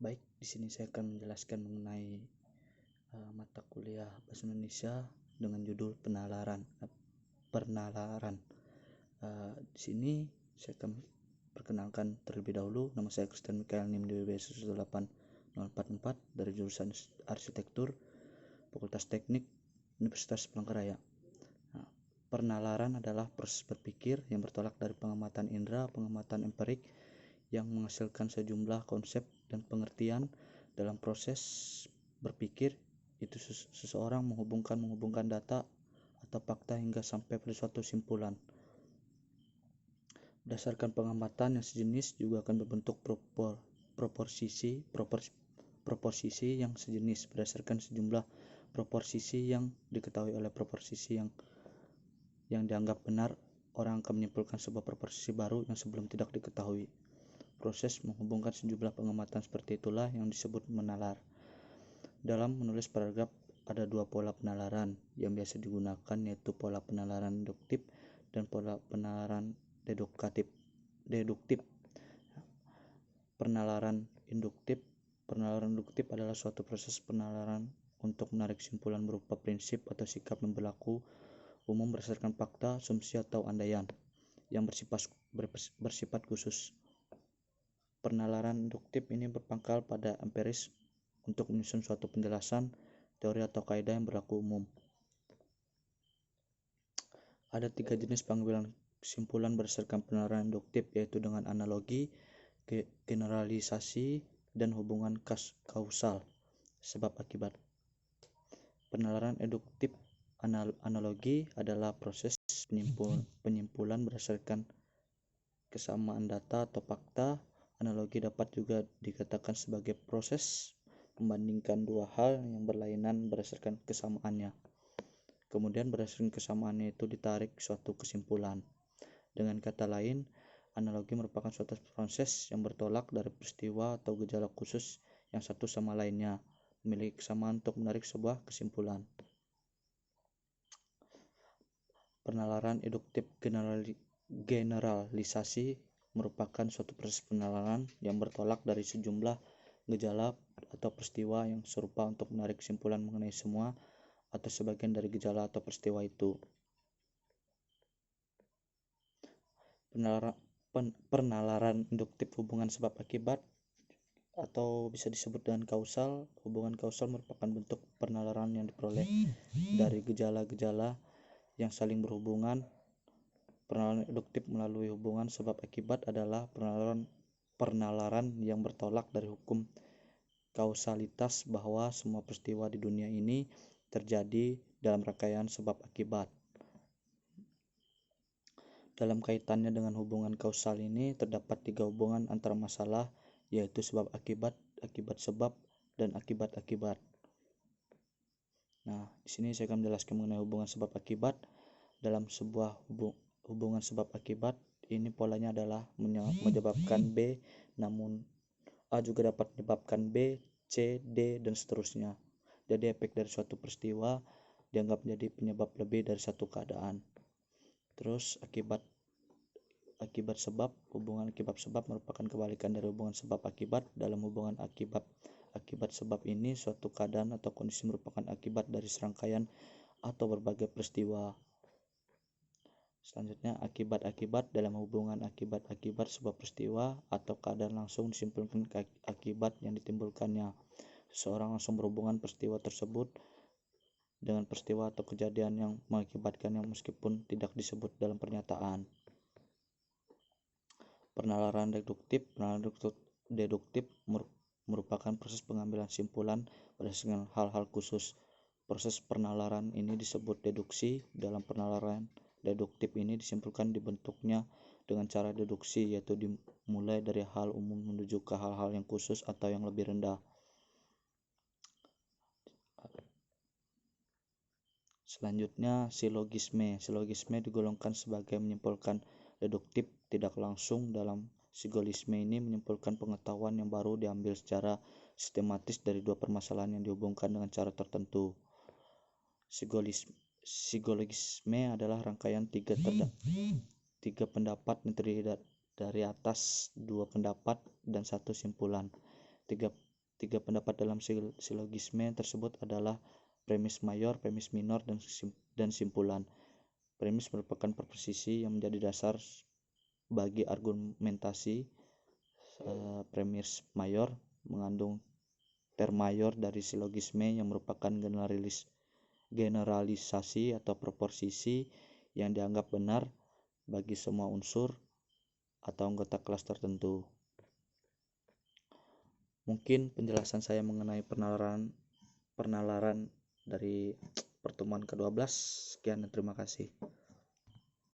Baik, di sini saya akan menjelaskan mengenai mata kuliah Bahasa Indonesia dengan judul penalaran. Di sini saya akan perkenalkan terlebih dahulu. Nama saya Christian Michael NIM DWB 18044 dari jurusan Arsitektur, Fakultas Teknik, Universitas Palangkaraya. Penalaran adalah proses berpikir yang bertolak dari pengamatan indera, pengamatan empirik yang menghasilkan sejumlah konsep dan pengertian. Dalam proses berpikir itu seseorang menghubungkan data atau fakta hingga sampai pada suatu simpulan. Berdasarkan pengamatan yang sejenis juga akan berbentuk proposisi yang sejenis berdasarkan sejumlah proposisi yang diketahui oleh proposisi yang dianggap benar. Orang akan menyimpulkan sebuah proposisi baru yang sebelum tidak diketahui. Proses menghubungkan sejumlah pengamatan seperti itulah yang disebut menalar. Dalam menulis paragraf ada dua pola penalaran yang biasa digunakan, yaitu pola penalaran induktif dan pola penalaran deduktif. Penalaran induktif adalah suatu proses penalaran untuk menarik kesimpulan berupa prinsip atau sikap yang berlaku umum berdasarkan fakta, asumsi atau andaian yang bersifat khusus. Penalaran induktif ini berpangkal pada empiris untuk menyusun suatu penjelasan, teori atau kaidah yang berlaku umum. Ada 3 jenis pengambilan kesimpulan berdasarkan penalaran induktif, yaitu dengan analogi, generalisasi, dan hubungan kausal sebab akibat. Penalaran induktif analogi adalah proses penyimpulan berdasarkan kesamaan data atau fakta. Analogi dapat juga dikatakan sebagai proses membandingkan dua hal yang berlainan berdasarkan kesamaannya. Kemudian berdasarkan kesamaannya itu ditarik suatu kesimpulan. Dengan kata lain, analogi merupakan suatu proses yang bertolak dari peristiwa atau gejala khusus yang satu sama lainnya, memiliki kesamaan untuk menarik sebuah kesimpulan. Penalaran induktif generalisasi merupakan suatu proses penalaran yang bertolak dari sejumlah gejala atau peristiwa yang serupa untuk menarik kesimpulan mengenai semua atau sebagian dari gejala atau peristiwa itu. Penalaran induktif hubungan sebab akibat atau bisa disebut dengan kausal. Hubungan kausal merupakan bentuk penalaran yang diperoleh dari gejala-gejala yang saling berhubungan. Penalaran induktif melalui hubungan sebab akibat adalah penalaran yang bertolak dari hukum kausalitas, bahwa semua peristiwa di dunia ini terjadi dalam rangkaian sebab akibat. Dalam kaitannya dengan hubungan kausal ini terdapat 3 hubungan antara masalah, yaitu sebab akibat, akibat sebab, dan akibat-akibat. Nah, di sini saya akan menjelaskan mengenai hubungan sebab akibat. Dalam sebuah hubungan sebab akibat ini polanya adalah menyebabkan B, namun A juga dapat menyebabkan B, C, D, dan seterusnya. Jadi efek dari suatu peristiwa dianggap menjadi penyebab lebih dari satu keadaan. Terus akibat sebab. Hubungan akibat sebab merupakan kebalikan dari hubungan sebab akibat. Dalam hubungan akibat sebab ini, suatu keadaan atau kondisi merupakan akibat dari serangkaian atau berbagai peristiwa. Selanjutnya, akibat-akibat. Dalam hubungan akibat-akibat sebuah peristiwa atau keadaan langsung disimpulkan akibat yang ditimbulkannya. Seseorang langsung berhubungan peristiwa tersebut dengan peristiwa atau kejadian yang mengakibatkannya meskipun tidak disebut dalam pernyataan. Penalaran deduktif. Penalaran deduktif merupakan proses pengambilan simpulan berdasarkan hal-hal khusus. Proses penalaran ini disebut deduksi. Dalam penalaran deduktif ini disimpulkan dibentuknya dengan cara deduksi, yaitu dimulai dari hal umum menuju ke hal-hal yang khusus atau yang lebih rendah. Selanjutnya, silogisme. Silogisme digolongkan sebagai menyimpulkan deduktif tidak langsung. Dalam silogisme ini menyimpulkan pengetahuan yang baru diambil secara sistematis dari dua permasalahan yang dihubungkan dengan cara tertentu. Silogisme adalah rangkaian tiga pendapat yang terdiri dari atas 2 pendapat dan 1 simpulan. 3 Tiga pendapat dalam silogisme tersebut adalah premis mayor, premis minor, dan simpulan. Premis merupakan proposisi yang menjadi dasar bagi argumentasi. Premis mayor mengandung term mayor dari silogisme yang merupakan generalisasi atau proposisi yang dianggap benar bagi semua unsur atau anggota kelas tertentu. Mungkin penjelasan saya mengenai penalaran dari pertemuan ke-12. Sekian dan terima kasih.